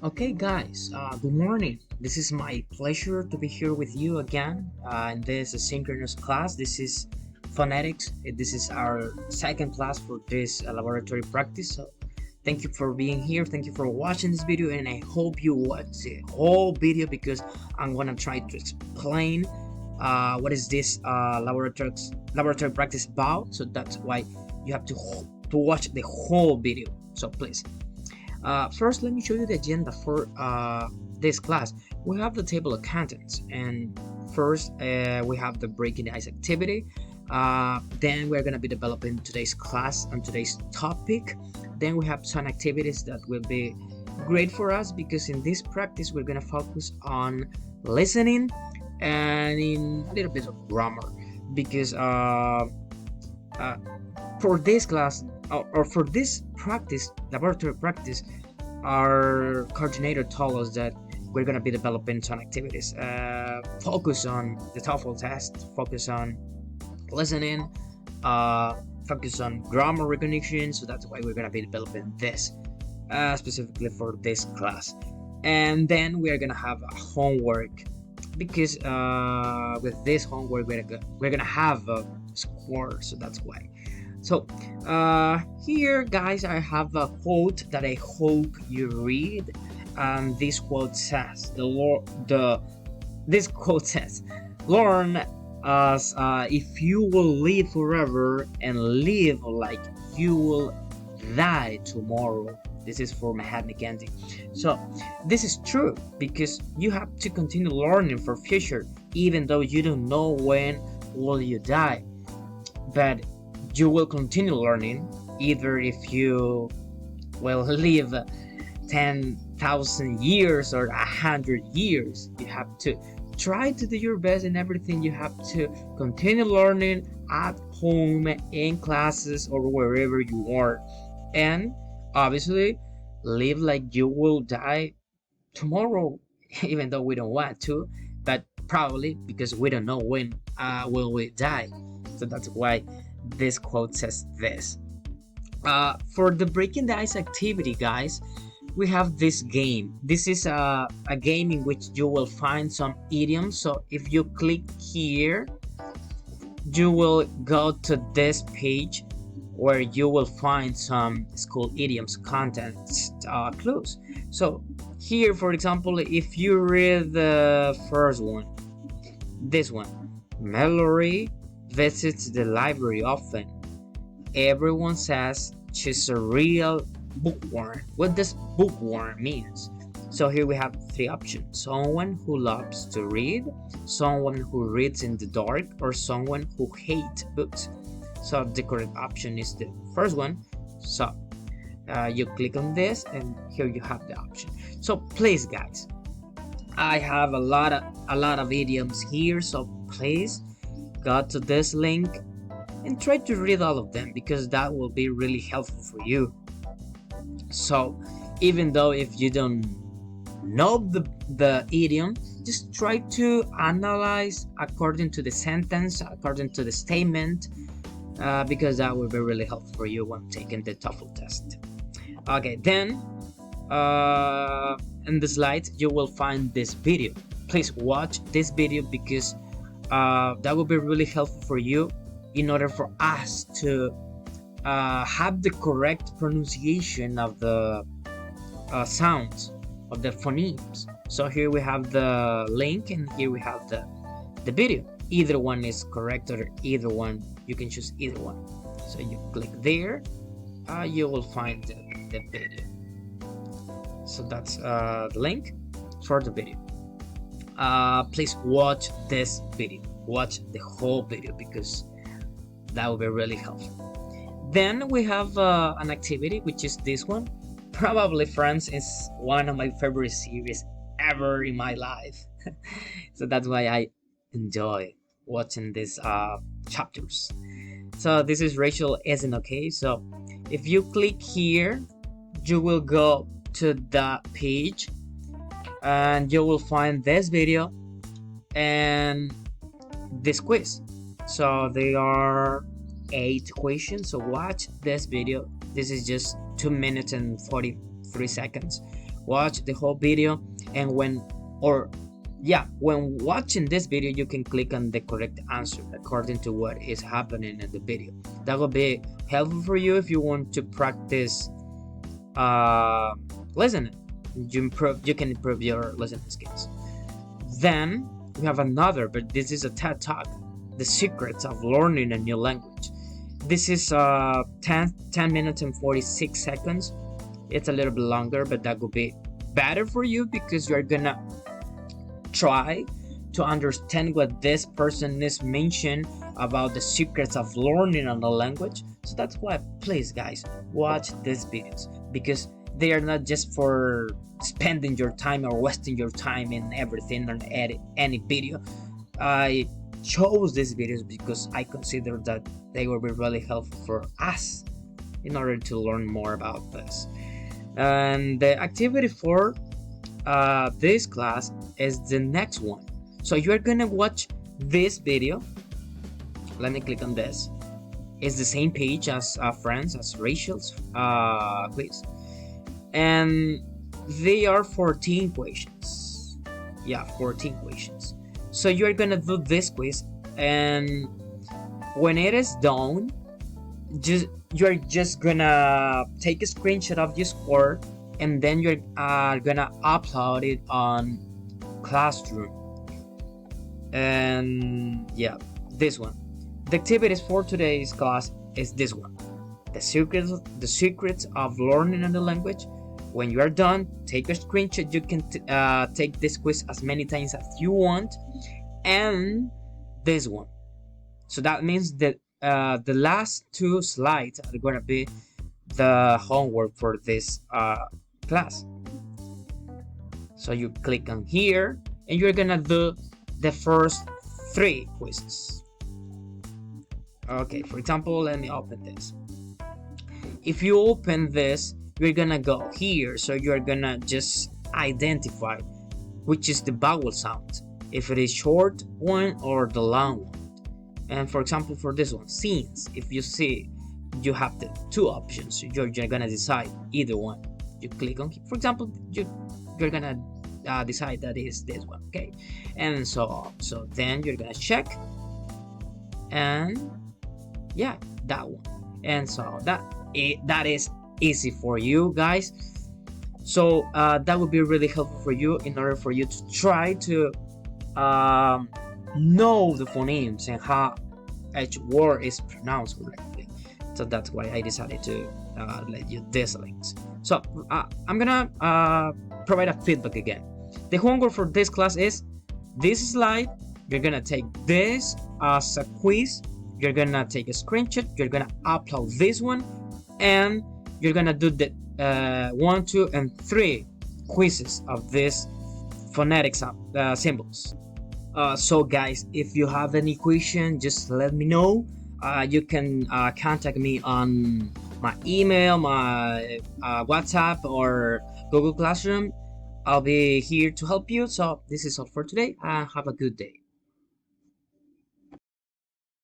Okay, guys, good morning. This is my pleasure to be here with you again in this asynchronous class. This is phonetics. This is our second class for this laboratory practice. So, thank you for being here. Thank you for watching this video, and I hope you watch the whole video because I'm gonna try to explain what is this laboratory practice about. So that's why you have to watch the whole video. So please. First, let me show you the agenda for this class. We have the table of contents, and first we have the breaking the ice activity. Then we're going to be developing today's class and today's topic. Then we have some activities that will be great for us because in this practice we're going to focus on listening and in a little bit of grammar because for this class or for this practice, laboratory practice, our coordinator told us that we're going to be developing some activities. Focus on the TOEFL test, focus on listening, focus on grammar recognition. So that's why we're going to be developing this specifically for this class. And then we're going to have a homework because with this homework we're gonna have a score, so that's why. So here guys I have a quote that I hope you read. This quote says this quote says, learn as if you will live forever and live like you will die tomorrow. This is for Mahatma Gandhi. So this is true because you have to continue learning for future even though you don't know when will you die, but you will continue learning either if you will live 10,000 years or 100 years. You have to try to do your best in everything. You have to continue learning at home, in classes, or wherever you are, and obviously live like you will die tomorrow even though we don't want to, but probably because we don't know when will we die. So that's why this quote says this. For the breaking the ice activity, guys, we have this game. This is a game in which you will find some idioms. So if you click here, you will go to this page where you will find some school idioms contents clues. So here, for example, if you read the first one, this one, Mallory visits the library often. Everyone says she's a real bookworm. What does bookworm means? So here we have three options: someone who loves to read, someone who reads in the dark, or someone who hates books. So the correct option is the first one. So you click on this and here you have the option. So please guys, I have a lot of idioms here, so please go to this link and try to read all of them because that will be really helpful for you. So even though if you don't know the idiom, just try to analyze according to the sentence, according to the statement, because that will be really helpful for you when taking the TOEFL test. Okay, then in the slides you will find this video. Please watch this video because that will be really helpful for you in order for us to have the correct pronunciation of the sounds of the phonemes. So here we have the link and here we have the video. Either one is correct or either one, you can choose either one. So you click there, you will find the video. So that's the link for the video. Please watch this video, watch the whole video because that will be really helpful. Then we have an activity which is this one. Probably Friends is one of my favorite series ever in my life. So that's why I enjoy watching these chapters. So this is Rachel isn't okay. So if you click here, you will go to the page and you will find this video and this quiz. So they are 8 questions. So watch this video. This is just 2 minutes and 43 seconds watch the whole video, and when watching this video, you can click on the correct answer according to what is happening in the video. That will be helpful for you if you want to practice listening. You can improve your listening skills. Then we have another, but this is a TED Talk, The Secrets of Learning a New Language. This is 10 minutes and 46 seconds. It's a little bit longer, but that will be better for you because you're gonna try to understand what this person is mentioning about the secrets of learning a language. So that's why, please guys, watch these videos, because they are not just for spending your time or wasting your time in everything on any video. I chose these videos because I consider that they will be really helpful for us in order to learn more about this. And the activity for this class is the next one. So you're gonna watch this video. Let me click on this. It's the same page as friends, as Rachel's quiz, and they are 14 questions. Yeah, 14 questions. So you're gonna do this quiz, and when it is done, you're just gonna take a screenshot of your score, and then you're gonna upload it on Classroom. And yeah, this one. The activities for today's class is this one: the secrets of learning a new language. When you are done, take a screenshot. You can take this quiz as many times as you want, and this one. So that means that the last two slides are gonna be the homework for this class. So you click on here, and you're gonna do the first 3 quizzes. Okay, for example, let me open this. If you open this, you're gonna go here, so you're gonna just identify which is the vowel sound, if it is short one or the long one. And for example, for this one, since, if you see you have the 2 options, you're gonna decide either one. You click on, for example, you're gonna decide that is this one, okay, and so on. So then you're gonna check, and yeah, that one. And so that is easy for you guys. So that would be really helpful for you in order for you to try to know the phonemes and how each word is pronounced correctly. So that's why I decided to let you these links. So I'm gonna provide a feedback again. The homework for this class is this slide. You're gonna take this as a quiz. You're gonna take a screenshot. You're gonna upload this one, and you're gonna do the 1, 2, and 3 quizzes of this phonetics symbols. So guys, if you have any question, just let me know. You can contact me on my email, my WhatsApp, or Google Classroom. I'll be here to help you. So this is all for today, and have a good day.